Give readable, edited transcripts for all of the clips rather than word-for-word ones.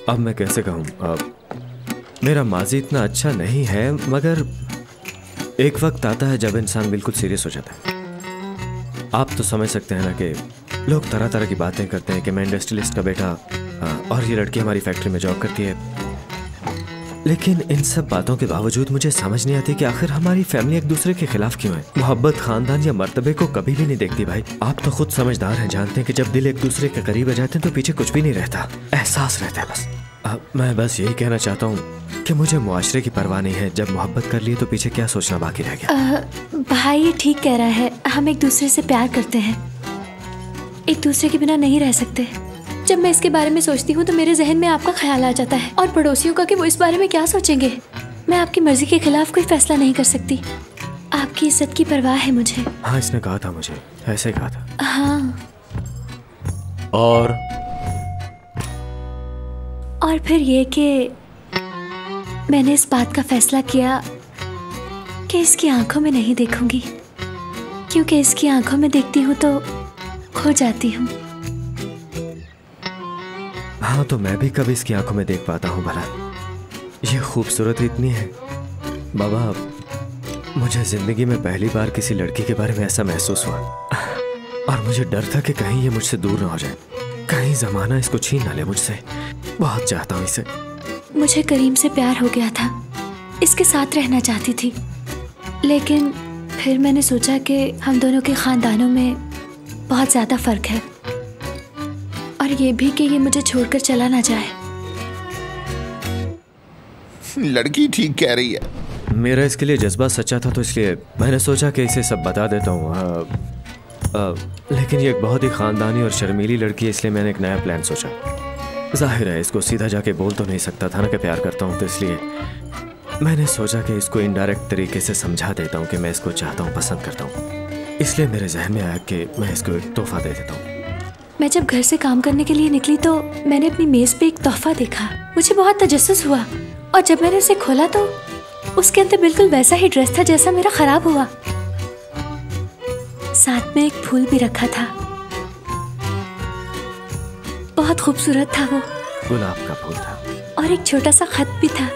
अब मैं कैसे कहूँ, मेरा माजी इतना अच्छा नहीं है, मगर एक वक्त आता है जब इंसान बिल्कुल सीरियस हो जाता है। आप तो समझ सकते हैं ना कि लोग तरह तरह की बातें करते हैं कि मैं इंडस्ट्रियलिस्ट का बेटा और ये लड़की हमारी फैक्ट्री में जॉब करती है, लेकिन इन सब बातों के बावजूद मुझे समझ नहीं आती कि आखिर हमारी फैमिली एक दूसरे के खिलाफ क्यों है। मोहब्बत, खानदान या मर्तबे को कभी भी नहीं देखती भाई। आप तो खुद समझदार हैं, जानते हैं कि जब दिल एक दूसरे के करीब आ जाते हैं तो पीछे कुछ भी नहीं रहता, एहसास रहता है बस। मैं बस यही कहना चाहता हूँ कि मुझे मुआशरे की परवाह नहीं है। जब मोहब्बत कर लिए तो पीछे क्या सोचना बाकी रह गया। भाई ये ठीक कह रहा है, हम एक दूसरे से प्यार करते हैं, एक दूसरे के बिना नहीं रह सकते। जब मैं इसके बारे में सोचती हूँ तो मेरे जहन में आपका ख्याल आ जाता है और पड़ोसियों का कि वो इस बारे में क्या सोचेंगे। मैं आपकी मर्जी के खिलाफ कोई फैसला नहीं कर सकती। आपकी इज्जत की परवाह है मुझे। हाँ, इसने कहा था मुझे, ऐसे कहा था। हाँ, और फिर ये कि मैंने इस बात का फैसला किया कि इसकी आंखों में नहीं देखूंगी, क्योंकि इसकी आंखों में देखती हूँ तो खो जाती हूँ। हाँ, तो मैं भी कभी इसकी आंखों में देख पाता हूँ भला। ये खूबसूरत इतनी है बाबा। मुझे जिंदगी में पहली बार किसी लड़की के बारे में ऐसा महसूस हुआ और मुझे डर था कि कहीं ये मुझसे दूर ना हो जाए, कहीं जमाना इसको छीन ना ले मुझसे। बहुत चाहता हूँ इसे। मुझे करीम से प्यार हो गया था, इसके साथ रहना चाहती थी, लेकिन फिर मैंने सोचा कि हम दोनों के खानदानों में बहुत ज्यादा फर्क है और ये भी कि ये मुझे छोड़कर चला ना जाए। लड़की ठीक कह रही है। मेरा इसके लिए जज्बा सच्चा था, तो इसलिए मैंने सोचा कि इसे सब बता देता हूँ। लेकिन ये एक बहुत ही खानदानी और शर्मीली लड़की है, इसलिए मैंने एक नया प्लान सोचा। जाहिर है इसको सीधा जाके बोल तो नहीं सकता था ना कि प्यार करता हूँ, तो इसलिए मैंने सोचा कि इसको इनडायरेक्ट तरीके से समझा देता हूँ कि मैं इसको चाहता हूँ, पसंद करता हूँ। इसलिए मेरे जहन में आया कि मैं इसको एक तोहफा दे देता हूँ। मैं जब घर से काम करने के लिए निकली तो मैंने अपनी मेज पे एक तोहफा देखा। मुझे बहुत तजस्सुस हुआ और जब मैंने उसे खोला तो उसके अंदर बिल्कुल वैसा ही ड्रेस था जैसा मेरा खराब हुआ। साथ में एक फूल भी रखा था, बहुत खूबसूरत था वो। गुलाब का फूल था और एक छोटा सा खत भी था,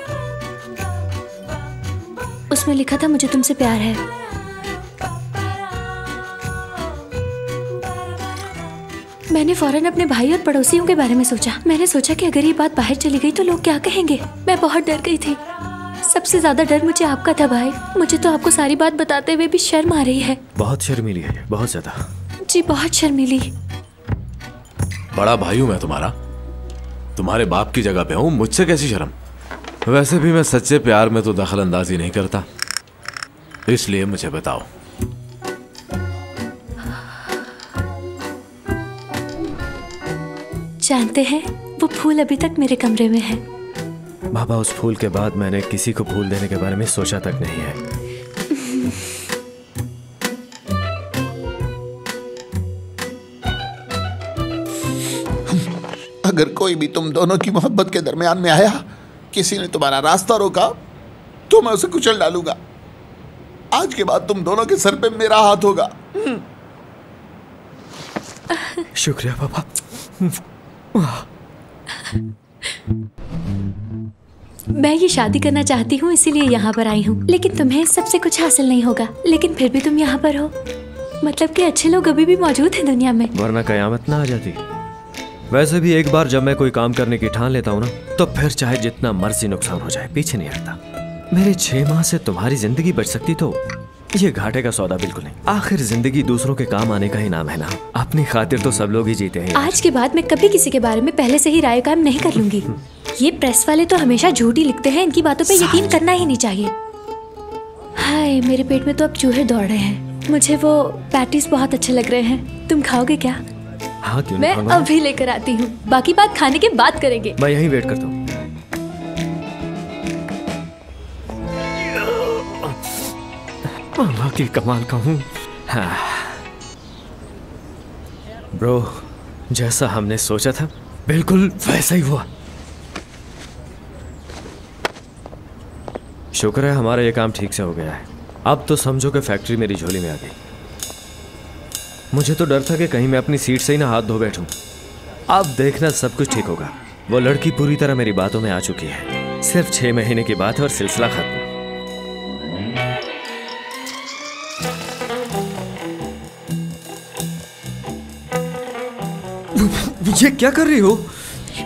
उसमें लिखा था मुझे तुमसे प्यार है। मैंने फौरन अपने भाई और पड़ोसियों के बारे में सोचा। मैंने सोचा कि अगर ये बात बाहर चली गई तो लोग क्या कहेंगे। मैं बहुत डर गई थी। सबसे ज्यादा डर मुझे आपका था भाई। मुझे तो आपको सारी बात बताते हुए भी शर्म आ रही है। बहुत शर्मीली है, बहुत ज्यादा। जी बहुत शर्मीली। बड़ा भाई हूँ मैं तुम्हारा, तुम्हारे बाप की जगह पे हूँ, मुझसे कैसी शर्म। वैसे भी मैं सच्चे प्यार में तो दखल अंदाजी नहीं करता, इसलिए मुझे बताओ। जानते हैं वो फूल अभी तक मेरे कमरे में है। बाबा, उस फूल के बाद मैंने किसी को फूल देने के बारे में सोचा तक नहीं है। अगर कोई भी तुम दोनों की मोहब्बत के दरमियान में आया, किसी ने तुम्हारा रास्ता रोका, तो मैं उसे कुचल डालूंगा। आज के बाद तुम दोनों के सर पे मेरा हाथ होगा। शुक्रिया पापा। मैं ये शादी करना चाहती हूँ, इसीलिए यहाँ पर आई हूँ, लेकिन तुम्हें इस सबसे कुछ हासिल नहीं होगा। लेकिन फिर भी तुम यहाँ पर हो, मतलब कि अच्छे लोग अभी भी मौजूद हैं दुनिया में, वरना कयामत ना आ जाती। वैसे भी एक बार जब मैं कोई काम करने की ठान लेता हूँ ना, तो फिर चाहे जितना मर्जी नुकसान हो जाए पीछे नहीं हटता। मेरे 6 माह से तुम्हारी जिंदगी बच सकती तो ये घाटे का सौदा बिल्कुल नहीं। आखिर जिंदगी दूसरों के काम आने का ही नाम है ना। अपनी खातिर तो सब लोग ही जीते हैं। आज के बाद मैं कभी किसी के बारे में पहले से ही राय कायम नहीं कर लूंगी। ये प्रेस वाले तो हमेशा झूठ ही लिखते हैं, इनकी बातों पे यकीन करना ही नहीं चाहिए। हाय, मेरे पेट में तो अब चूहे दौड़ रहे हैं। मुझे वो पैटीज बहुत अच्छे लग रहे हैं, तुम खाओगे क्या? हाँ, क्यों मैं अभी लेकर आती हूँ, बाकी बात खाने के बाद करेंगे। मैं यहीं वेट करता हूँ। वाकई कमाल का हूँ। हाँ। ब्रो, जैसा हमने सोचा था बिल्कुल वैसा ही हुआ। शुक्र है हमारा ये काम ठीक से हो गया है। अब तो समझो कि फैक्ट्री मेरी झोली में आ गई। मुझे तो डर था कि कहीं मैं अपनी सीट से ही ना हाथ धो बैठूं। अब देखना सब कुछ ठीक होगा। वो लड़की पूरी तरह मेरी बातों में आ चुकी है। सिर्फ 6 महीने की बात है और सिलसिला खत्म। ये क्या कर रही हो?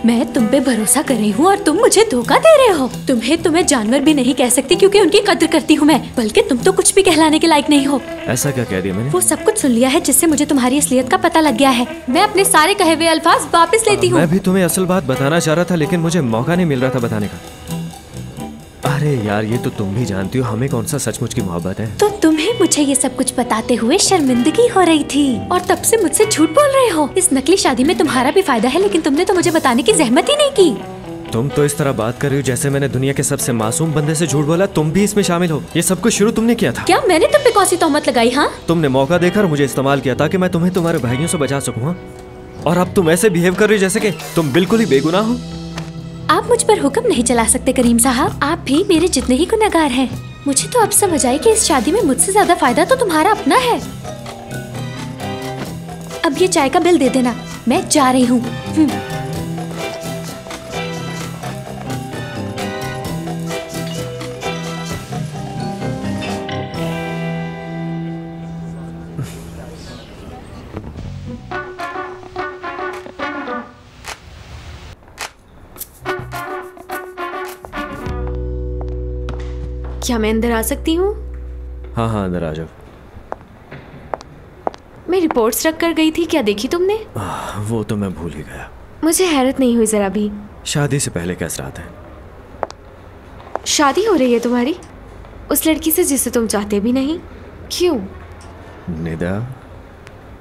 मैं तुम पे भरोसा कर रही हूँ और तुम मुझे धोखा दे रहे हो। तुम्हें जानवर भी नहीं कह सकती क्योंकि उनकी कद्र करती हूँ मैं, बल्कि तुम तो कुछ भी कहलाने के लायक नहीं हो। ऐसा क्या कह दिया मैंने? वो सब कुछ सुन लिया है जिससे मुझे तुम्हारी असलियत का पता लग गया है। मैं अपने सारे कहे हुए अल्फाज वापस लेती हूँ। मैं भी तुम्हें असल बात बताना चाह रहा था लेकिन मुझे मौका नहीं मिल रहा था बताने का। अरे यार, ये तो तुम भी जानती हो हमें कौन सा सचमुच की मोहब्बत है। तो तुम्हें मुझे ये सब कुछ बताते हुए शर्मिंदगी हो रही थी और तब से मुझसे झूठ बोल रहे हो। इस नकली शादी में तुम्हारा भी फायदा है, लेकिन तुमने तो मुझे बताने की जहमत ही नहीं की। तुम तो इस तरह बात कर रही हो जैसे मैंने दुनिया के सबसे मासूम बंदे से झूठ बोला। तुम भी इसमें शामिल हो। ये सब कुछ शुरू तुमने किया था। क्या मैंने तुम पे कौन सी तोहमत लगाई? हाँ, तुमने मौका देकर मुझे इस्तेमाल किया ताकि मैं तुम्हें तुम्हारे भाइयों से बचा सकूं। और अब तुम ऐसे बिहेव कर रही हो जैसे कि तुम बिल्कुल ही बेगुनाह हो। आप मुझ पर हुक्म नहीं चला सकते करीम साहब। आप भी मेरे जितने ही गुनहगार हैं। मुझे तो अब समझ आई कि इस शादी में मुझसे ज्यादा फायदा तो तुम्हारा अपना है। अब ये चाय का बिल दे देना, मैं जा रही हूँ। क्या मैं अंदर आ सकती हूँ? हाँ हाँ, अंदर आ जाओ। मैं रिपोर्ट्स रख कर गई थी, क्या देखी तुमने? वो तो मैं भूल ही गया। मुझे हैरत नहीं हुई जरा भी। शादी से पहले कैसे रात है? शादी हो रही है तुम्हारी उस लड़की से जिसे तुम चाहते भी नहीं? क्यों? निदा,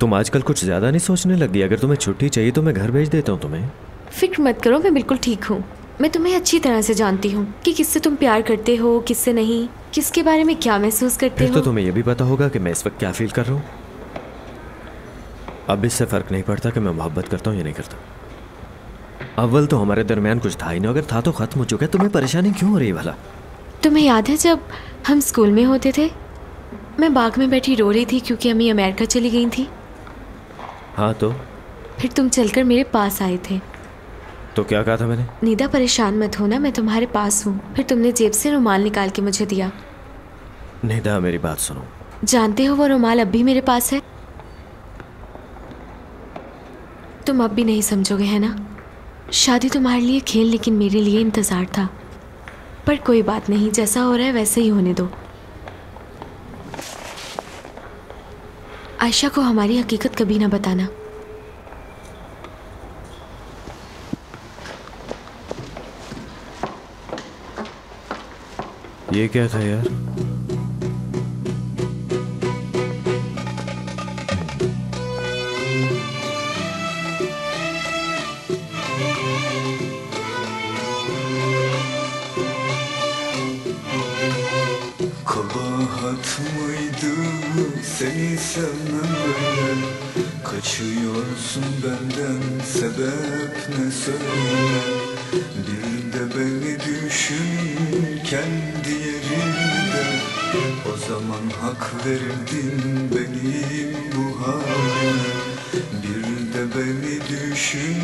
तुम आजकल कुछ ज्यादा नहीं सोचने लगी? अगर तुम्हें छुट्टी चाहिए तो मैं घर भेज देता हूँ तुम्हें। फिक्र मत करो, मैं बिल्कुल ठीक हूँ। मैं तुम्हें अच्छी तरह से जानती हूँ कि किससे तुम प्यार करते हो, किससे नहीं, किसके बारे में क्या महसूस करते फिर हो। तो तुम्हें यह भी पता होगा कि मैं इस वक्त क्या फील कर रहा हूँ। अब इससे फर्क नहीं पड़ता कि मैं मोहब्बत करता हूँ या नहीं करता। अव्वल तो हमारे दरमियान कुछ था ही नहीं, अगर था तो खत्म हो चुका है। तुम्हें परेशानी क्यों हो रही है भला? तुम्हें याद है जब हम स्कूल में होते थे, मैं बाग में बैठी रो रही थी क्योंकि अम्मी अमेरिका चली गई थी। हाँ तो फिर तुम चलकर मेरे पास आए थे। तो क्या कहा था मैंने? निदा, परेशान मत होना, मैं तुम्हारे पास हूँ। फिर तुमने जेब से रुमाल निकाल के मुझे दिया। निदा, मेरी बात सुनो। जानते हो वो रुमाल अब भी मेरे पास है। तुम अब भी नहीं समझोगे, है ना? शादी तुम्हारे लिए खेल लेकिन मेरे लिए इंतजार था। पर कोई बात नहीं, जैसा हो रहा है वैसे ही होने दो। आयशा को हमारी हकीकत कभी ना बताना। ये क्या था यार? Kabahat mıydı seni sevmem böyle? Kaçıyorsun benden, sebep ne söyle? Bir de beni düşün kendi yerinde. O zaman hak verirdin benim bu halime. Bir de beni düşün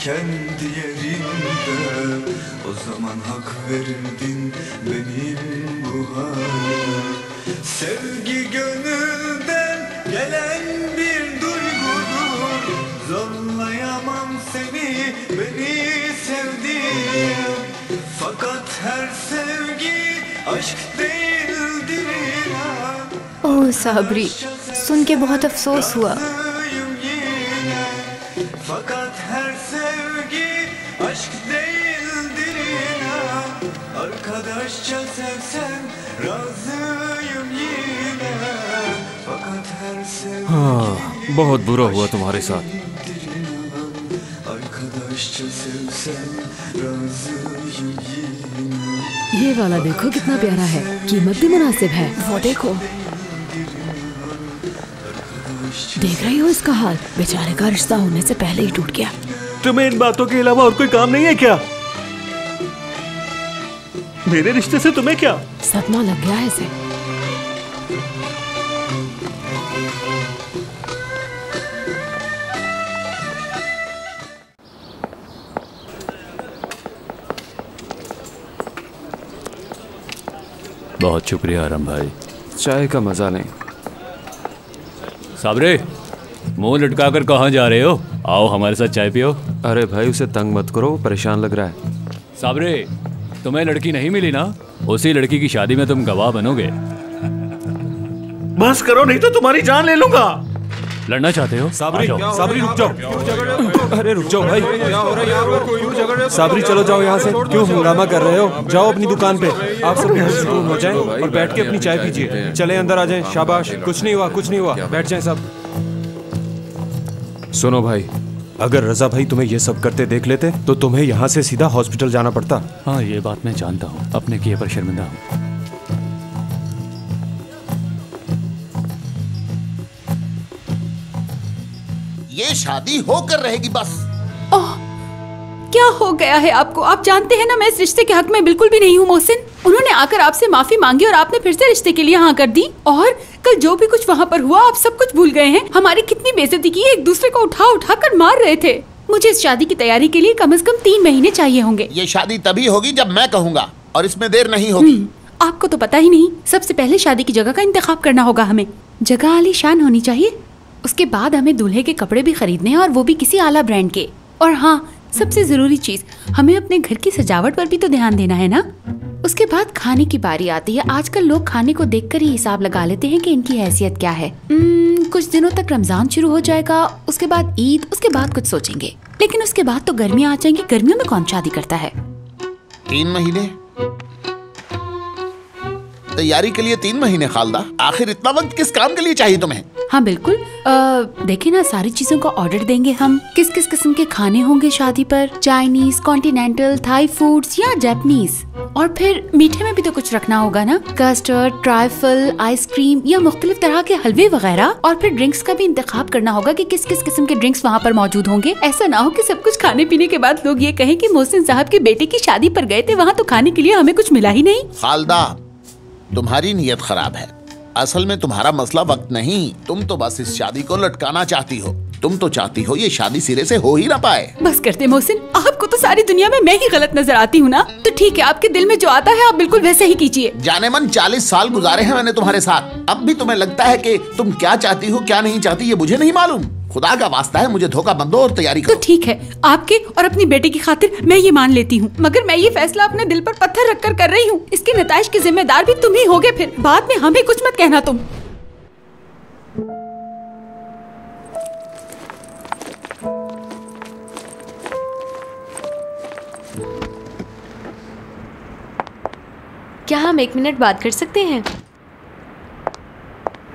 kendi yerinde. O zaman hak verirdin benim bu halime. Sevgi gönülden gelen bir duygudur. Zorlayamam seni, beni sevdiğim. Fakat her sevgi aşk değildir inan. ओह साबरी, सुन के बहुत अफसोस हुआ। Razıyım yine. Fakat her sevgi aşk değildir inan. Arkadaşça sevsen razıyım yine. Fakat her sevgi बहुत बुरा हुआ तुम्हारे साथ। arkadaşça sevsen razıyım yine. ये वाला देखो कितना प्यारा है, कीमत भी मुनासिब है। वो देखो, देख रही हो इसका हाल? बेचारे का रिश्ता होने से पहले ही टूट गया। तुम्हें इन बातों के अलावा और कोई काम नहीं है क्या? मेरे रिश्ते से तुम्हें क्या? सदमा लग गया है इसे। बहुत शुक्रिया आराम भाई। चाय का मजा लें। साबरे, मुंह लटका कर कहाँ जा रहे हो? आओ हमारे साथ चाय पियो। अरे भाई उसे तंग मत करो, वो परेशान लग रहा है। साबरे, तुम्हें लड़की नहीं मिली ना? उसी लड़की की शादी में तुम गवाह बनोगे। बस करो नहीं तो तुम्हारी जान ले लूंगा। लड़ना चाहते हो? साबरी रुक जाओ। अरे रुक जाओ भाई, क्या हो रहा है यहाँ पर? साबरी चलो जाओ यहाँ से, क्यों हंगामा कर रहे हो? जाओ अपनी दुकान पे, आप सब सुकून हो जाएं और बैठ के अपनी चाय पीजिए। चले अंदर आ जाएं। शाबाश, कुछ नहीं हुआ, बैठ जाएं सब। सुनो भाई, अगर रजा भाई तुम्हें ये सब करते देख लेते तो तुम्हें यहाँ से सीधा हॉस्पिटल जाना पड़ता। हाँ ये बात मैं जानता हूँ, अपने किए पर शर्मिंदा हूँ। ये शादी होकर रहेगी बस। ओह, क्या हो गया है आपको? आप जानते हैं ना मैं इस रिश्ते के हक में बिल्कुल भी नहीं हूँ मोहसिन। उन्होंने आकर आपसे माफी मांगी और आपने फिर से रिश्ते के लिए हाँ कर दी। और कल जो भी कुछ वहाँ पर हुआ आप सब कुछ भूल गए हैं। हमारी कितनी बेइज्जती की, एक दूसरे को उठा कर मार रहे थे। मुझे इस शादी की तैयारी के लिए कम से कम 3 महीने चाहिए होंगे। ये शादी तभी होगी जब मैं कहूँगा और इसमें देर नहीं होगी। आपको तो पता ही नहीं। सबसे पहले शादी की जगह का इंतखाब करना होगा हमें। जगह आलीशान होनी चाहिए। उसके बाद हमें दूल्हे के कपड़े भी खरीदने हैं और वो भी किसी आला ब्रांड के। और हाँ, सबसे जरूरी चीज, हमें अपने घर की सजावट पर भी तो ध्यान देना है ना। उसके बाद खाने की बारी आती है। आजकल लोग खाने को देखकर ही हिसाब लगा लेते हैं कि इनकी हैसियत क्या है। कुछ दिनों तक रमजान शुरू हो जाएगा, उसके बाद ईद, उसके बाद कुछ सोचेंगे। लेकिन उसके बाद तो गर्मियाँ आ जाएंगी। गर्मियों में कौन शादी करता है? 3 महीने तैयारी के लिए 3 महीने खालदा, आखिर इतना वक्त किस काम के लिए चाहिए तुम्हें? हाँ बिल्कुल। देखिए ना, सारी चीजों का ऑर्डर देंगे हम। किस किस किस्म के खाने होंगे शादी पर? चाइनीज, कॉन्टिनेंटल, थाई फूड्स या जापानीज? और फिर मीठे में भी तो कुछ रखना होगा ना, कस्टर्ड, ट्राइफल, आइसक्रीम या मुख्तलिफ तरह के हलवे वगैरह। और फिर ड्रिंक्स का भी इंतखाब करना होगा कि किस किस किस्म के ड्रिंक्स वहाँ पर मौजूद होंगे। ऐसा ना हो कि सब कुछ खाने पीने के बाद लोग ये कहें कि मोहसिन साहब के बेटे की शादी पर गए थे, वहाँ तो खाने के लिए हमें कुछ मिला ही नहीं। खालदा, तुम्हारी नीयत खराब है। असल में तुम्हारा मसला वक्त नहीं, तुम तो बस इस शादी को लटकाना चाहती हो। तुम तो चाहती हो ये शादी सिरे से हो ही ना पाए। बस करते मोहसिन, आपको तो सारी दुनिया में मैं ही गलत नजर आती हूँ ना। तो ठीक है, आपके दिल में जो आता है आप बिल्कुल वैसे ही कीजिए। जाने मन 40 साल गुजारे हैं मैंने तुम्हारे साथ। अब भी तुम्हें लगता है कि तुम क्या चाहती हो क्या नहीं चाहती ये मुझे नहीं मालूम? खुदा का वास्ता है, मुझे धोखा बंद दो और तैयारी करो। तो ठीक है, आपके और अपनी बेटी की खातिर मैं ये मान लेती हूँ, मगर मैं ये फैसला अपने दिल पर पत्थर रखकर कर रही हूँ। इसके नताइज की जिम्मेदार भी तुम ही होगे। फिर बाद में हमें कुछ मत कहना तुम। क्या हम 1 मिनट बात कर सकते हैं?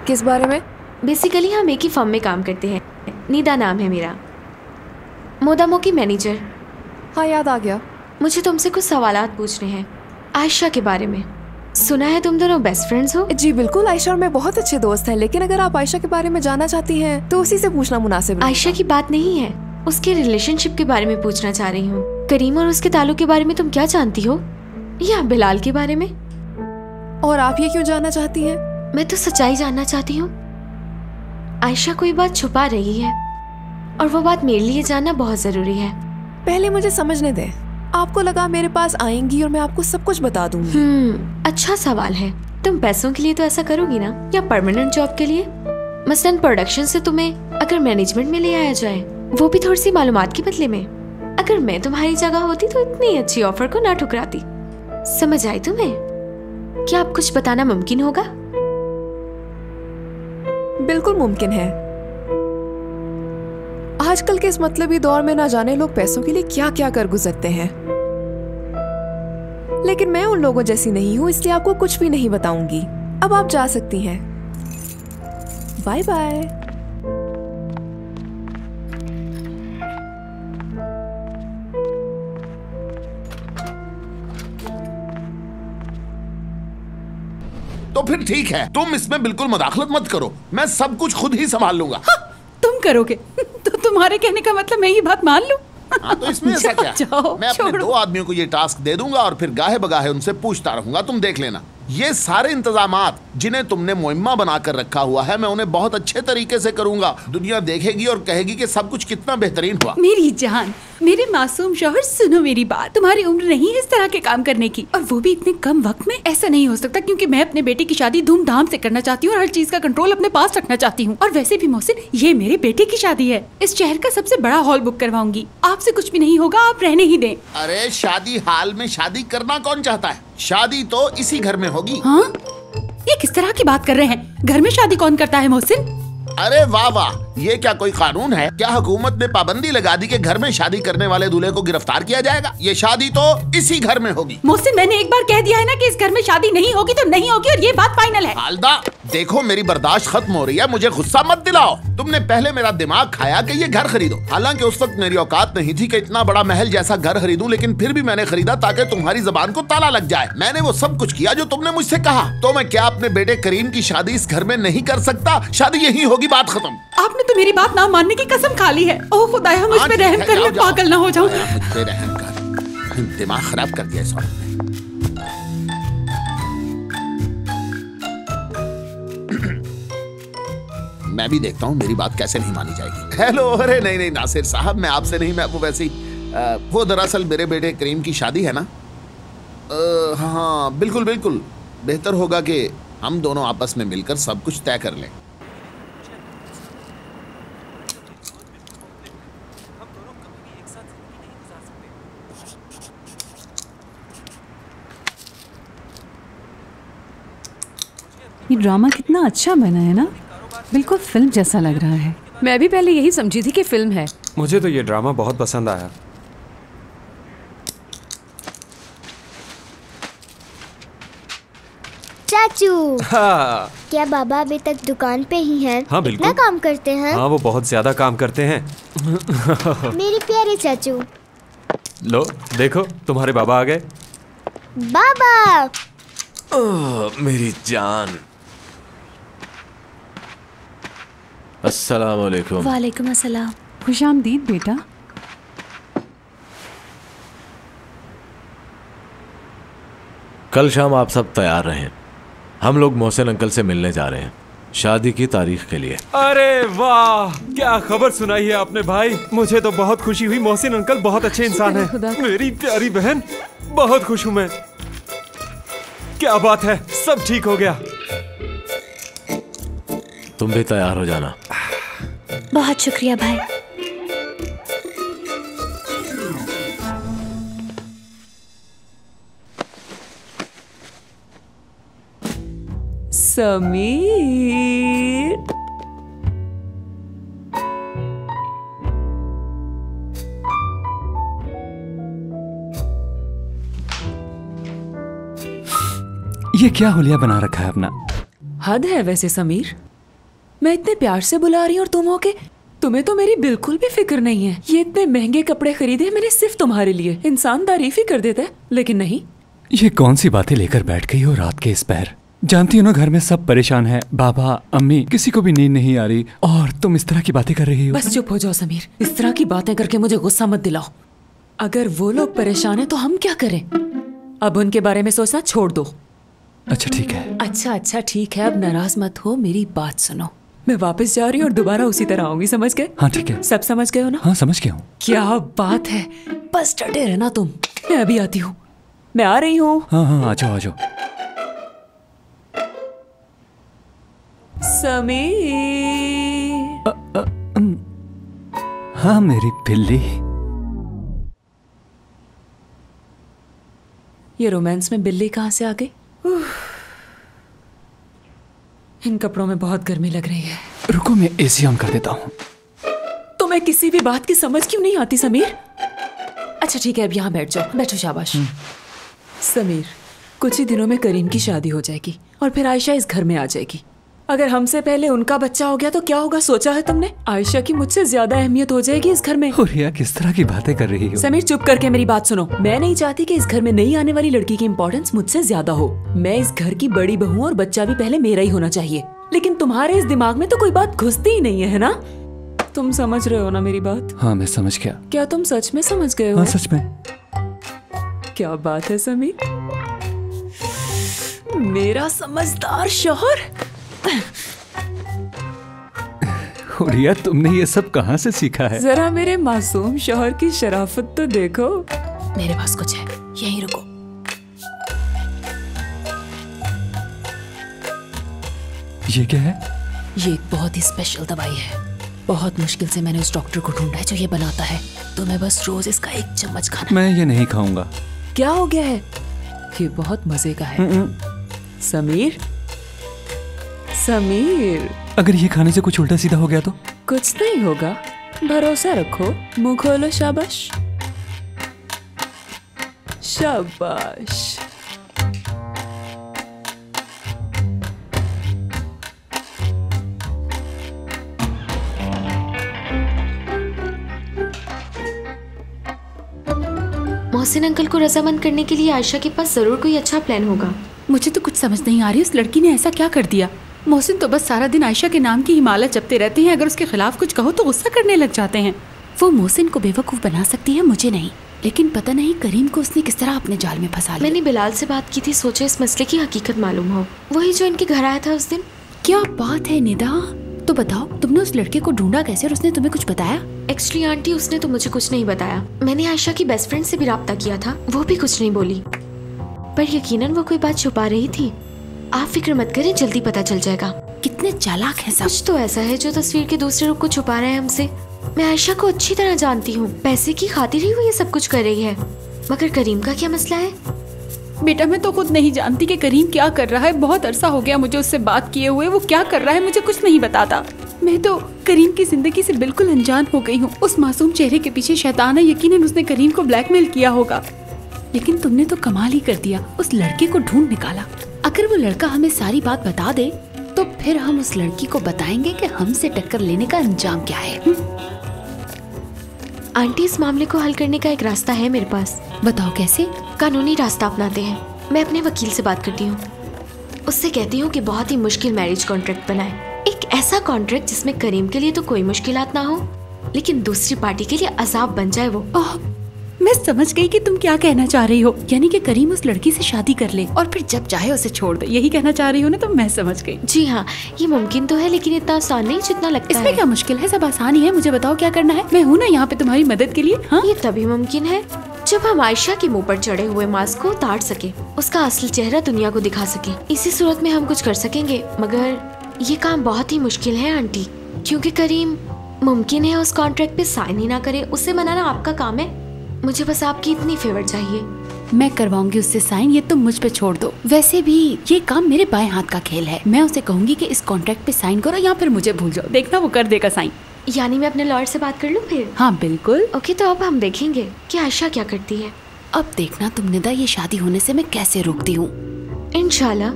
किस बारे में? बेसिकली हम एक ही फर्म में काम करते हैं। नीदा नाम है मेरा, मोदामो की मैनेजर। हाँ याद आ गया। मुझे तुमसे कुछ सवालात पूछने हैं आयशा के बारे में। सुना है तुम दोनों बेस्ट फ्रेंड्स हो? जी बिल्कुल, आयशा और मैं बहुत अच्छे दोस्त हैं। लेकिन अगर आप आयशा के बारे में जानना चाहती हैं तो उसी से पूछना मुनासिब है। आयशा की बात नहीं है, उसके रिलेशनशिप के बारे में पूछना चाह रही हूँ। करीम और उसके ताल्लुक के बारे में तुम क्या जानती हो, या बिलाल के बारे में? और आप ये क्यों जानना चाहती हैं? मैं तो सच्चाई जानना चाहती हूँ। आयशा कोई बात छुपा रही है और वो बात मेरे लिए जानना बहुत जरूरी है। पहले मुझे समझने दें। आपको लगा मेरे पास आएंगी और मैं आपको सब कुछ बता दूंगी? अच्छा सवाल है। तुम पैसों के लिए तो ऐसा करोगी ना, या परमानेंट जॉब के लिए? मसलन प्रोडक्शन से तुम्हें अगर मैनेजमेंट में ले आया जाए, वो भी थोड़ी सी मालूमात के बदले में। अगर मैं तुम्हारी जगह होती तो इतनी अच्छी ऑफर को ना ठुकराती। समझ आई तुम्हें? क्या आप कुछ बताना मुमकिन होगा? बिल्कुल मुमकिन है। आजकल के इस मतलबी दौर में ना जाने लोग पैसों के लिए क्या क्या कर गुजरते हैं। लेकिन मैं उन लोगों जैसी नहीं हूं, इसलिए आपको कुछ भी नहीं बताऊंगी। अब आप जा सकती हैं। Bye bye. तो फिर ठीक है, तुम इसमें बिल्कुल मुदाखलत मत करो, मैं सब कुछ खुद ही संभाल लूंगा। हाँ, तुम करोगे तो तुम्हारे कहने का मतलब मैं ये बात मान लूं? हाँ तो इसमें ऐसा क्या? मैं अपने 2 आदमियों को ये टास्क दे दूंगा और फिर गाहे बगाहे उनसे पूछता रहूंगा। तुम देख लेना, ये सारे इंतजामात जिन्हें तुमने मुहिम्मा बनाकर रखा हुआ है, मैं उन्हें बहुत अच्छे तरीके से करूंगा। दुनिया देखेगी और कहेगी कि सब कुछ कितना बेहतरीन हुआ। मेरी जान, मेरे मासूम शौहर, सुनो मेरी बात। तुम्हारी उम्र नहीं है इस तरह के काम करने की, और वो भी इतने कम वक्त में। ऐसा नहीं हो सकता, क्योंकि मैं अपने बेटे की शादी धूमधाम से करना चाहती हूँ और हर चीज का कंट्रोल अपने पास रखना चाहती हूँ। और वैसे भी मोहसिन, ये मेरे बेटे की शादी है। इस शहर का सबसे बड़ा हॉल बुक करवाऊंगी। आपसे कुछ भी नहीं होगा, आप रहने ही दें। अरे शादी हाल में शादी करना कौन चाहता है? शादी तो इसी घर में होगी। हाँ, ये किस तरह की बात कर रहे हैं? घर में शादी कौन करता है मोहसिन? अरे वाह वाह, ये क्या कोई कानून है? क्या हुकूमत ने पाबंदी लगा दी कि घर में शादी करने वाले दूल्हे को गिरफ्तार किया जाएगा? ये शादी तो इसी घर में होगी। मोहसिन, मैंने एक बार कह दिया है ना कि इस घर में शादी नहीं होगी तो नहीं होगी, और ये बात फाइनल है। हालदा, देखो मेरी बर्दाश्त खत्म हो रही है, मुझे गुस्सा मत दिलाओ। तुमने पहले मेरा दिमाग खाया कि ये घर खरीदो। हालांकि उस वक्त मेरी औकात नहीं थी कि इतना बड़ा महल जैसा घर खरीदूं, लेकिन फिर भी मैंने खरीदा ताकि तुम्हारी जबान को ताला लग जाए। मैंने वो सब कुछ किया जो तुमने मुझसे कहा। तो मैं क्या अपने बेटे करीम की शादी इस घर में नहीं कर सकता? शादी यही होगी, बात खत्म। आपने तो मेरी बात ना मानने की कसम खा ली है। ओह खुदाया, मुझ पे रहम कर, मैं पागल ना हो जाऊं। मुझ पे रहम कर, दिमाग खराब कर दिया इस औरत ने। मैं भी देखता हूँ मेरी बात कैसे नहीं मानी जाएगी। हेलो, अरे नहीं नहीं नासिर साहब, मैं आपसे नहीं, मैं वो वैसी वो दरअसल मेरे बेटे करीम की शादी है ना। हाँ बिल्कुल बिल्कुल, बेहतर होगा कि हम दोनों आपस में मिलकर सब कुछ तय कर लें। ये ड्रामा कितना अच्छा बना है ना, बिल्कुल फिल्म जैसा लग रहा है। मैं भी पहले यही समझी थी कि फिल्म है। मुझे तो ये ड्रामा बहुत पसंद आया। चाचू, हाँ। क्या बाबा अभी तक दुकान पे ही हैं? हाँ बिल्कुल। इतना काम करते हैं? हाँ, वो बहुत ज्यादा काम करते हैं। मेरे प्यारे चाचू। लो देखो, तुम्हारे बाबा आ गए। बाबा। मेरी जान। अस्सलाम वालेकुम। वालेकुम अस्सलाम। खुशामदीद बेटा। कल शाम आप सब तैयार रहें, हम लोग मोहसिन अंकल से मिलने जा रहे हैं शादी की तारीख के लिए। अरे वाह, क्या खबर सुनाई है आपने भाई। मुझे तो बहुत खुशी हुई। मोहसिन अंकल बहुत अच्छे इंसान हैं। मेरी प्यारी बहन, बहुत खुश हूं मैं। क्या बात है, सब ठीक हो गया। तुम भी तैयार हो जाना। बहुत शुक्रिया भाई। समीर, ये क्या हुलिया बना रखा है अपना। हद है वैसे समीर, मैं इतने प्यार से बुला रही हूँ और तुम हो के तुम्हें तो मेरी बिल्कुल भी फिक्र नहीं है। ये इतने महंगे कपड़े खरीदे मैंने सिर्फ तुम्हारे लिए। इंसान तारीफ ही कर देता है, लेकिन नहीं। ये कौन सी बातें लेकर बैठ गई हो रात के इस पहर। जानती हो ना, घर में सब परेशान है, बाबा अम्मी, किसी को भी नींद नहीं आ रही, और तुम इस तरह की बातें कर रही हो। बस चुप हो जाओ समीर, इस तरह की बातें करके मुझे गुस्सा मत दिलाओ। अगर वो लोग परेशान है तो हम क्या करें? अब उनके बारे में सोचना छोड़ दो। अच्छा ठीक है। अच्छा ठीक है, अब नाराज मत हो, मेरी बात सुनो। मैं वापस जा रही हूँ और दोबारा उसी तरह आऊंगी, समझ गए? हाँ ठीक है। सब समझ गए हो ना? हाँ समझ गया हूँ। क्या बात है, बस डटे रहना तुम। मैं अभी आती हूँ, मैं आ रही हूँ। हाँ आ जाओ आ जाओ। समीर। हाँ मेरी बिल्ली। ये रोमांस में बिल्ली कहाँ से आ गई? इन कपड़ों में बहुत गर्मी लग रही है। रुको, मैं एसी ऑन कर देता हूँ। तुम्हें किसी भी बात की समझ क्यों नहीं आती समीर? अच्छा ठीक है, अब यहाँ बैठ जाओ। बैठो, शाबाश। समीर, कुछ ही दिनों में करीम की शादी हो जाएगी और फिर आयशा इस घर में आ जाएगी। अगर हमसे पहले उनका बच्चा हो गया तो क्या होगा, सोचा है तुमने? आयशा की मुझसे ज्यादा अहमियत हो जाएगी इस घर में। हुलिया, किस तरह की बातें कर रही हो? समीर चुप करके मेरी बात सुनो। मैं नहीं चाहती कि इस घर में नई आने वाली लड़की की इम्पोर्टेंस मुझसे ज्यादा हो। मैं इस घर की बड़ी बहू हूँ और बच्चा भी पहले मेरा ही होना चाहिए। लेकिन तुम्हारे इस दिमाग में तो कोई बात घुसती ही नहीं है ना? तुम समझ रहे हो ना मेरी बात? हाँ मैं समझ गया। क्या तुम सच में समझ गए हो? हाँ सच में। क्या बात है समीर, मेरा समझदार शौहर। हुरिया, तुमने ये सब कहाँ से सीखा है? जरा मेरे मासूम शौहर की शराफत तो देखो। मेरे पास कुछ है, यहीं रुको। ये क्या है? ये एक बहुत ही स्पेशल दवाई है। बहुत मुश्किल से मैंने उस डॉक्टर को ढूंढा है जो ये बनाता है। तुम्हें बस रोज इसका 1 चम्मच खाना। मैं ये नहीं खाऊंगा। क्या हो गया है? ये बहुत मजे का है। समीर, समीर, अगर ये खाने से कुछ उल्टा सीधा हो गया तो? कुछ नहीं होगा, भरोसा रखो। मुंह खोलो। शाबाश शाबाश। मोहसिन अंकल को रजामंद करने के लिए आयशा के पास जरूर कोई अच्छा प्लान होगा। मुझे तो कुछ समझ नहीं आ रही, उस लड़की ने ऐसा क्या कर दिया? मोहसिन तो बस सारा दिन आयशा के नाम की हिमालत जपते रहते हैं। अगर उसके खिलाफ कुछ कहो तो गुस्सा करने लग जाते हैं। वो मोहसिन को बेवकूफ बना सकती है, मुझे नहीं। लेकिन पता नहीं करीम को उसने किस तरह अपने जाल में फंसा लिया। मैंने बिलाल से बात की थी, सोचा इस मसले की हकीकत मालूम हो। वही जो इनके घर आया था उस दिन। क्या बात है निदा, तो बताओ तुमने उस लड़के को ढूंढा कैसे और उसने तुम्हें कुछ बताया? एक्चुअली आंटी, उसने तो मुझे कुछ नहीं बताया। मैंने आयशा की बेस्ट फ्रेंड से भी राब्ता किया था, वो भी कुछ नहीं बोली। पर यकीनन वो कोई बात छुपा रही थी। आप फिक्र मत करें, जल्दी पता चल जाएगा। कितने चालाक हैं सब। कुछ तो ऐसा है जो तस्वीर के दूसरे रूप को छुपा रहे हैं हमसे। मैं आयशा को अच्छी तरह जानती हूँ, पैसे की खातिर ही वो ये सब कुछ कर रही है। मगर करीम का क्या मसला है? बेटा मैं तो खुद नहीं जानती कि करीम क्या कर रहा है। बहुत अरसा हो गया मुझे उससे बात किए हुए। वो क्या कर रहा है मुझे कुछ नहीं बताता। मैं तो करीम की जिंदगी से बिल्कुल अनजान हो गई हूँ। उस मासूम चेहरे के पीछे शैतान है। यकीनन उसने करीम को ब्लैकमेल किया होगा। लेकिन तुमने तो कमाल ही कर दिया, उस लड़के को ढूंढ निकाला। अगर वो लड़का हमें सारी बात बता दे तो फिर हम उस लड़की को बताएंगे कि हमसे टक्कर लेने का अंजाम क्या है। आंटी, इस मामले को हल करने का एक रास्ता है मेरे पास। बताओ कैसे? कानूनी रास्ता अपनाते हैं। मैं अपने वकील से बात करती हूँ, उससे कहती हूँ कि बहुत ही मुश्किल मैरिज कॉन्ट्रैक्ट बनाए। एक ऐसा कॉन्ट्रैक्ट जिसमें करीम के लिए तो कोई मुश्किलात ना हो, लेकिन दूसरी पार्टी के लिए अजाब बन जाए वो। मैं समझ गई कि तुम क्या कहना चाह रही हो। यानी कि करीम उस लड़की से शादी कर ले और फिर जब चाहे उसे छोड़ दे, यही कहना चाह रही हो ना? तो मैं समझ गई। जी हाँ, ये मुमकिन तो है, लेकिन इतना आसान नहीं जितना लगता है। इसमें क्या मुश्किल है? सब आसान ही है। मुझे बताओ क्या करना है, मैं हूँ ना यहाँ पे तुम्हारी मदद के लिए। हाँ, ये तभी मुमकिन है जब हम आयशा के मुंह पर चढ़े हुए मास्क को उतार सके, उसका असली चेहरा दुनिया को दिखा सके। इसी सूरत में हम कुछ कर सकेंगे। मगर ये काम बहुत ही मुश्किल है आंटी, क्योंकि करीम मुमकिन है उस कॉन्ट्रैक्ट पे साइन ही ना करे। उससे मनाना आपका काम है। मुझे बस आपकी इतनी फेवर चाहिए। मैं करवाऊंगी उससे साइन, ये तुम मुझ पे छोड़ दो। वैसे भी ये काम मेरे बाएं हाथ का खेल है। मैं उसे कहूंगी कि इस कॉन्ट्रैक्ट पे साइन करो या फिर मुझे भूल जाओ। देखना वो कर देगा साइन। यानी मैं अपने लॉयर से बात कर लूं फिर? हाँ बिल्कुल। ओके, तो अब हम देखेंगे कि आयशा क्या करती है। अब देखना तुम निदा, ये शादी होने से मैं कैसे रोकती हूँ। इंशाल्लाह।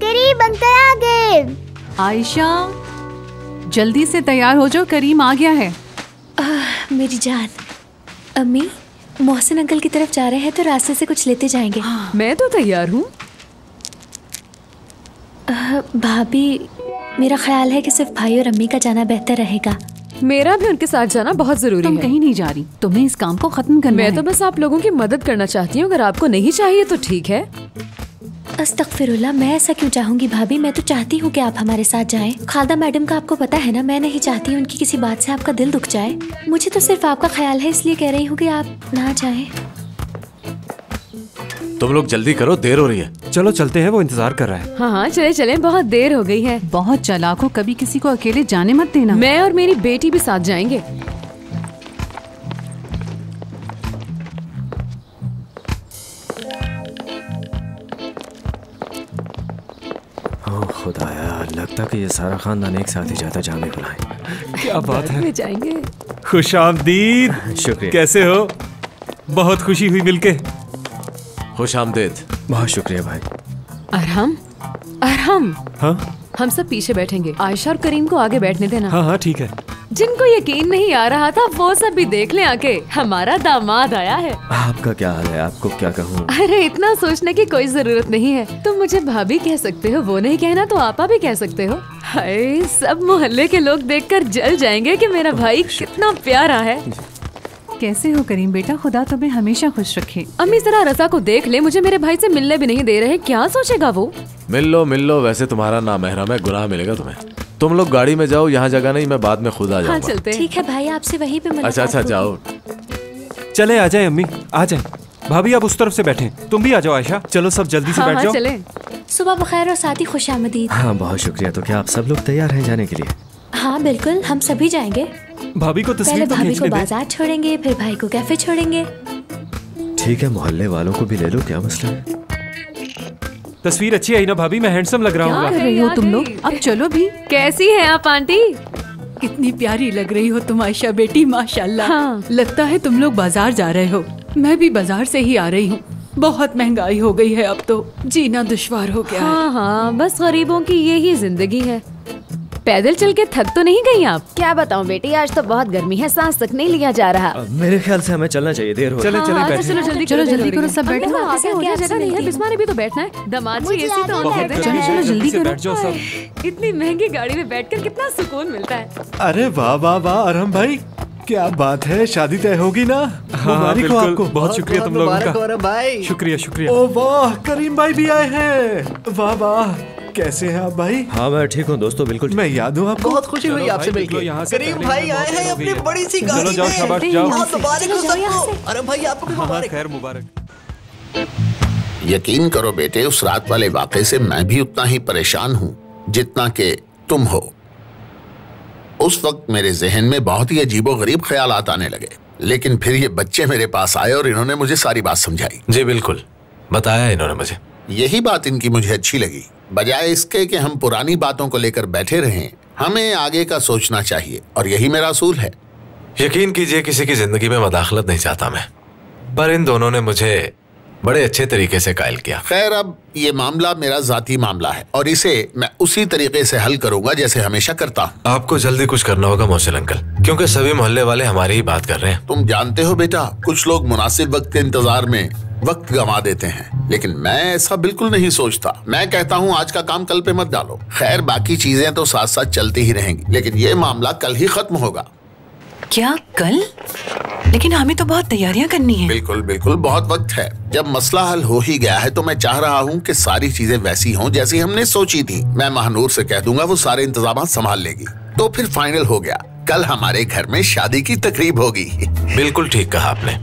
करीम अंकल आ गए। आयशा जल्दी से तैयार हो जाओ, करीम आ गया है। मेरी जान। अम्मी, मोहसिन अंकल की तरफ जा रहे हैं तो रास्ते से कुछ लेते जाएंगे। मैं तो तैयार हूँ। भाभी, मेरा ख्याल है कि सिर्फ भाई और अम्मी का जाना बेहतर रहेगा। मेरा भी उनके साथ जाना बहुत जरूरी तुम है। कहीं नहीं जा रही, तुम्हें इस काम को खत्म करना है। मैं तो बस आप लोगों की मदद करना चाहती हूँ। अगर आपको नहीं चाहिए तो ठीक है। अस्तगफिरुल्लाह, मैं ऐसा क्यों चाहूंगी भाभी? मैं तो चाहती हूँ कि आप हमारे साथ जाएं। खालदा मैडम का आपको पता है ना, मैं नहीं चाहती उनकी किसी बात से आपका दिल दुख जाए। मुझे तो सिर्फ आपका ख्याल है, इसलिए कह रही हूँ कि आप ना जाएं। तुम लोग जल्दी करो, देर हो रही है। चलो चलते हैं, वो इंतजार कर रहा है। हाँ हाँ चले चले, बहुत देर हो गई है। बहुत चालाक हो, कभी किसी को अकेले जाने मत देना। मैं और मेरी बेटी भी साथ जाएंगे। खुदाया, लगता कि ये सारा खानदान एक साथ ही जाता जामे बुलाए। क्या बात है। में जाएंगे। खुशामदीद। शुक्रिया। कैसे हो? बहुत खुशी हुई मिलके। खुशामदीद। बहुत शुक्रिया भाई। अरहम, अरहम। हाँ हम सब पीछे बैठेंगे। आयशा और करीम को आगे बैठने देना। हाँ हाँ ठीक है। जिनको यकीन नहीं आ रहा था वो सब भी देख लें आके, हमारा दामाद आया है। आपका क्या हाल है? आपको क्या कहूँ? अरे इतना सोचने की कोई जरूरत नहीं है। तुम मुझे भाभी कह सकते हो, वो नहीं कहना तो आपा भी कह सकते हो। हाय, सब मोहल्ले के लोग देखकर जल जाएंगे कि मेरा भाई कितना प्यारा है। कैसे हो करीम बेटा? खुदा तुम्हें हमेशा खुश रखे। अम्मी जरा रजा को देख ले, मुझे मेरे भाई से मिलने भी नहीं दे रहे, क्या सोचेगा वो? मिल लो, वैसे तुम्हारा नामहरम है, गुनाह मिलेगा तुम्हें। तुम लोग गाड़ी में जाओ, यहाँ जगह नहीं, मैं बाद में खुद आ जाऊंगा। हाँ चलते हैं। ठीक है भाई, आपसे वहीं पे मुलाकात अच्छा जाओ। चले आ जाए अम्मी, आ जाए। भाभी आप उस तरफ से बैठे, तुम भी आ जाओ आयशा। चलो सब जल्दी से बैठ जाओ। चले। सुबह बखैर और साथ ही खुशामदीद। हाँ बहुत शुक्रिया। तो क्या आप सब लोग तैयार हैं जाने के लिए? हाँ बिल्कुल, हम सभी जाएंगे। भाभी को पहले भाभी को बाजार छोड़ेंगे, फिर भाई को कैफे छोड़ेंगे। ठीक है, मोहल्ले वालों को भी ले लो, क्या मसला है? तस्वीर अच्छी आई ना भाभी? मैं हैंडसम लग रहा हूँ। क्या कर रही हो तुम लोग? अब चलो भी। कैसी है आप आंटी? कितनी प्यारी लग रही हो तुम आयशा बेटी, माशाल्लाह। हाँ। लगता है तुम लोग बाजार जा रहे हो। मैं भी बाजार से ही आ रही हूँ। बहुत महंगाई हो गई है, अब तो जीना दुश्वार हो गया है। हाँ, बस गरीबों की यही जिंदगी है। पैदल चल के थक तो नहीं गई आप? क्या बताऊं बेटी, आज तो बहुत गर्मी है, सांस तक नहीं लिया जा रहा। मेरे ख्याल से हमें चलना चाहिए, देर हो रही है। चलो जल्दी करो, सब बैठो। जगह नहीं है, बिस्मा ने भी तो बैठना है। दामाद जी एसी तो ऑन कर दे। चलो जल्दी करो। इतनी महंगी गाड़ी में बैठकर कितना सुकून मिलता है। अरे वाह वाह वाह अरहम भाई, क्या बात है, शादी तय होगी ना? मुबारक हो आपको। बहुत शुक्रिया तुम लोगों का। भाई शुक्रिया। ओ वाह, करीम भाई भी आए हैं। वाह वाह, कैसे हैं आप भाई? हाँ मैं ठीक हूँ दोस्तों, बिल्कुल। मैं याद हूँ आपको। बहुत खुशी हुई आपसे मिलकर। करीम भाई आए हैं अपनी बड़ी सी गाड़ी में। जाओ शाबाश, जाओ। मुबारक हो सबको। अरे भाई आपको भी मुबारक। खैर मुबारक। यकीन करो बेटे, उस रात वाले वाक़े से मैं भी उतना ही परेशान हूँ जितना कि तुम हो। उस वक्त मेरे जहन में बहुत ही अजीबोगरीब ख्यालात आने लगे, लेकिन फिर ये बच्चे मेरे पास आए और इन्होंने मुझे सारी बात समझाई। जी बिल्कुल, बताया इन्होंने मुझे। यही बात इनकी मुझे अच्छी लगी। बजाय इसके कि हम पुरानी बातों को लेकर बैठे रहें, हमें आगे का सोचना चाहिए, और यही मेरा असूल है। यकीन कीजिए, किसी की जिंदगी में मदाखलत नहीं चाहता मैं, पर इन दोनों ने मुझे बड़े अच्छे तरीके से कायल किया। खैर, अब ये मामला मेरा जाती मामला है और इसे मैं उसी तरीके से हल करूंगा जैसे हमेशा करता हूँ। आपको जल्दी कुछ करना होगा मोहसिन अंकल, क्योंकि सभी मोहल्ले वाले हमारी ही बात कर रहे हैं। तुम जानते हो बेटा, कुछ लोग मुनासिब वक्त के इंतजार में वक्त गंवा देते हैं, लेकिन मैं ऐसा बिल्कुल नहीं सोचता। मैं कहता हूँ आज का काम कल पे मत डालो। खैर, बाकी चीजें तो साथ साथ चलती ही रहेंगी, लेकिन ये मामला कल ही खत्म होगा। क्या कल? लेकिन हमें तो बहुत तैयारियां करनी है। बिल्कुल बिल्कुल, बहुत वक्त है। जब मसला हल हो ही गया है तो मैं चाह रहा हूँ कि सारी चीजें वैसी हों जैसी हमने सोची थी। मैं महानूर से कह दूंगा, वो सारे इंतजाम संभाल लेगी। तो फिर फाइनल हो गया, कल हमारे घर में शादी की तकरीब होगी। बिल्कुल ठीक कहा आपने।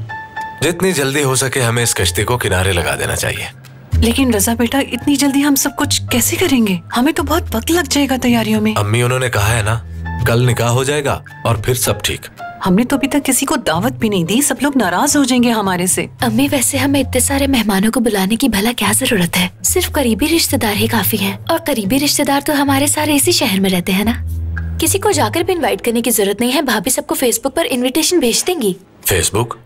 जितनी जल्दी हो सके हमें इस कश्ती को किनारे लगा देना चाहिए। लेकिन रजा बेटा, इतनी जल्दी हम सब कुछ कैसे करेंगे? हमें तो बहुत वक्त लग जाएगा तैयारियों में। अम्मी उन्होंने कहा है ना, कल निकाह हो जाएगा और फिर सब ठीक। हमने तो अभी तक किसी को दावत भी नहीं दी, सब लोग नाराज हो जाएंगे हमारे से। अम्मी, वैसे हमें इतने सारे मेहमानों को बुलाने की भला क्या जरूरत है? सिर्फ करीबी रिश्तेदार ही काफी हैं, और करीबी रिश्तेदार तो हमारे सारे इसी शहर में रहते हैं ना। किसी को जाकर भी इनवाइट करने की जरूरत नहीं है, भाभी सबको फेसबुक पर इनविटेशन भेज देंगी। फेसबुक?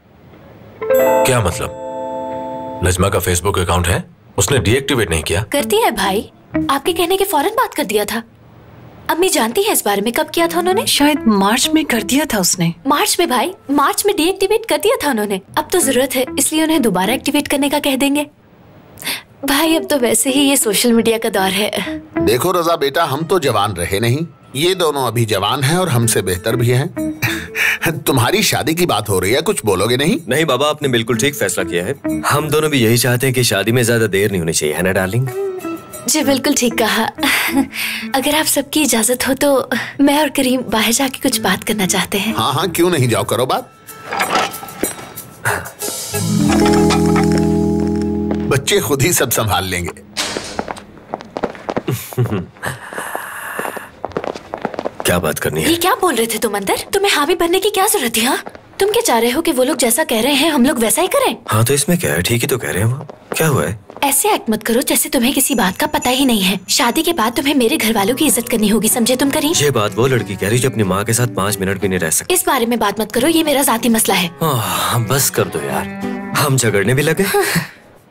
क्या मतलब? नजमा का फेसबुक अकाउंट है, उसने डीएक्टिवेट नहीं किया? करती है भाई, आपके कहने के फौरन बात कर दिया था। अम्मी जानती है इस बारे में? कब किया था उन्होंने? शायद मार्च में कर दिया था उसने। मार्च में भाई, मार्च में डीएक्टिवेट कर दिया था उन्होंने। अब तो जरूरत है, इसलिए उन्हें दोबारा एक्टिवेट करने का कह देंगे। भाई अब तो वैसे ही ये सोशल मीडिया का दौर है। देखो रजा बेटा, हम तो जवान रहे नहीं, ये दोनों अभी जवान हैं और हमसे बेहतर भी हैं। तुम्हारी शादी की बात हो रही है, कुछ बोलोगे नहीं? नहीं बाबा, आपने बिल्कुल ठीक फैसला किया है। हम दोनों भी यही चाहते हैं कि शादी में ज्यादा देर नहीं होनी चाहिए, है ना डार्लिंग? जी बिल्कुल ठीक कहा। अगर आप सबकी इजाजत हो तो मैं और करीम बाहर जाके कुछ बात करना चाहते हैं। हाँ हाँ, क्यों नहीं, जाओ करो बात। बच्चे खुद ही सब संभाल लेंगे। क्या बात करनी है? ये क्या बोल रहे थे तुम अंदर? तुम्हें हामी भरने की क्या जरूरत थी? हाँ, तुम क्या चाह रहे हो कि वो लोग जैसा कह रहे हैं हम लोग वैसा ही करें? हाँ तो इसमें क्या है, ठीक ही तो कह रहे हैं वो। क्या हुआ है? ऐसे एक्ट मत करो जैसे तुम्हें किसी बात का पता ही नहीं है। शादी के बाद तुम्हें मेरे घर वालों की इज्जत करनी होगी, समझे तुम करीम? ये बात वो लड़की कह रही जो अपनी माँ के साथ 5 मिनट भी नहीं रह सकती। इस बारे में बात मत करो, ये मेरा जाती मसला है। बस कर दो यार, हम झगड़ने भी लगे।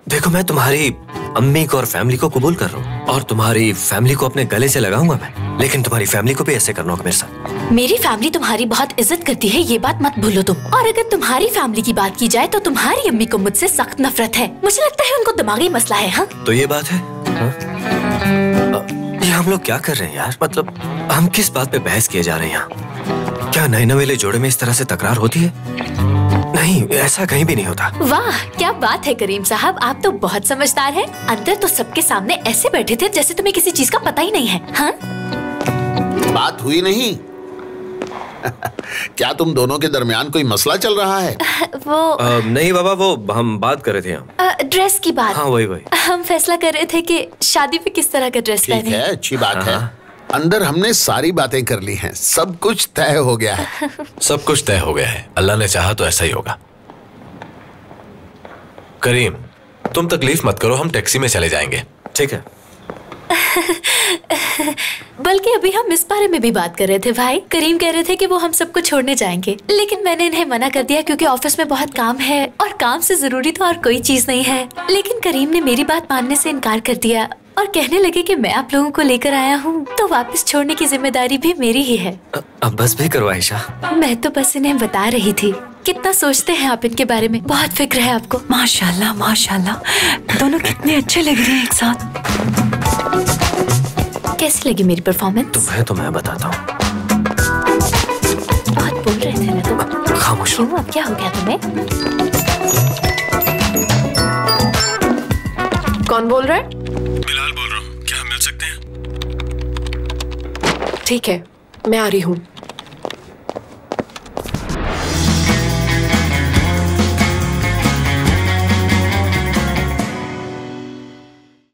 देखो, मैं तुम्हारी अम्मी को और फैमिली को कबूल कर रहा हूँ और तुम्हारी फैमिली को अपने गले से लगाऊंगा मैं, लेकिन तुम्हारी फैमिली को भी ऐसे करना होगा मेरे साथ। मेरी फैमिली तुम्हारी बहुत इज्जत करती है, ये बात मत भूलो तुम। और अगर तुम्हारी फैमिली की बात की जाए तो तुम्हारी अम्मी को मुझसे सख्त नफरत है। मुझे लगता है उनको दिमागी मसला है। हाँ तो ये बात है। ये हम लोग क्या कर रहे हैं यार? मतलब हम किस बात पे बहस किए जा रहे हैं यहाँ? क्या नए नवेले जोड़े में इस तरह से तकरार होती है? नहीं, ऐसा कहीं भी नहीं होता। वाह, क्या बात है करीम साहब, आप तो बहुत समझदार हैं। अंदर तो सबके सामने ऐसे बैठे थे जैसे तुम्हें किसी चीज का पता ही नहीं है। हाँ? बात हुई नहीं? क्या तुम दोनों के दरमियान कोई मसला चल रहा है? वो नहीं बाबा, वो हम बात कर रहे थे यहाँ। ड्रेस की बात। हाँ वही। हम फैसला कर रहे थे कि शादी पे किस तरह का ड्रेस पहने। ठीक है, अच्छी बात है। अंदर हमने सारी बातें कर ली हैं, सब कुछ तय हो गया है। सब कुछ तय हो गया है, अल्लाह ने चाहा तो ऐसा ही होगा। करीम, तुम तकलीफ मत करो, हम टैक्सी में चले जाएंगे। ठीक है। बल्कि अभी हम इस बारे में भी बात कर रहे थे भाई। करीम कह रहे थे कि वो हम सबको छोड़ने जाएंगे, लेकिन मैंने इन्हें मना कर दिया क्योंकि ऑफिस में बहुत काम है और काम से जरूरी तो और कोई चीज नहीं है। लेकिन करीम ने मेरी बात मानने से इनकार कर दिया और कहने लगे कि मैं आप लोगों को लेकर आया हूँ तो वापस छोड़ने की जिम्मेदारी भी मेरी ही है। अब बस भी करो आयशा। मैं तो बस इन्हें बता रही थी। कितना सोचते हैं आप इनके बारे में, बहुत फिक्र है आपको। माशाल्लाह माशाल्लाह, दोनों कितने अच्छे लग रहे हैं एक साथ। कैसी लगी मेरी परफॉर्मेंस? तुम्हें तो मैं बताता हूँ। बहुत बोल रहे थे ना तुम। खामोश। क्यों, अब क्या हो गया तुम्हें? कौन बोल रहा है? बिलाल बोल रहा हूँ, क्या मिल सकते हैं? ठीक है, मैं आ रही हूँ।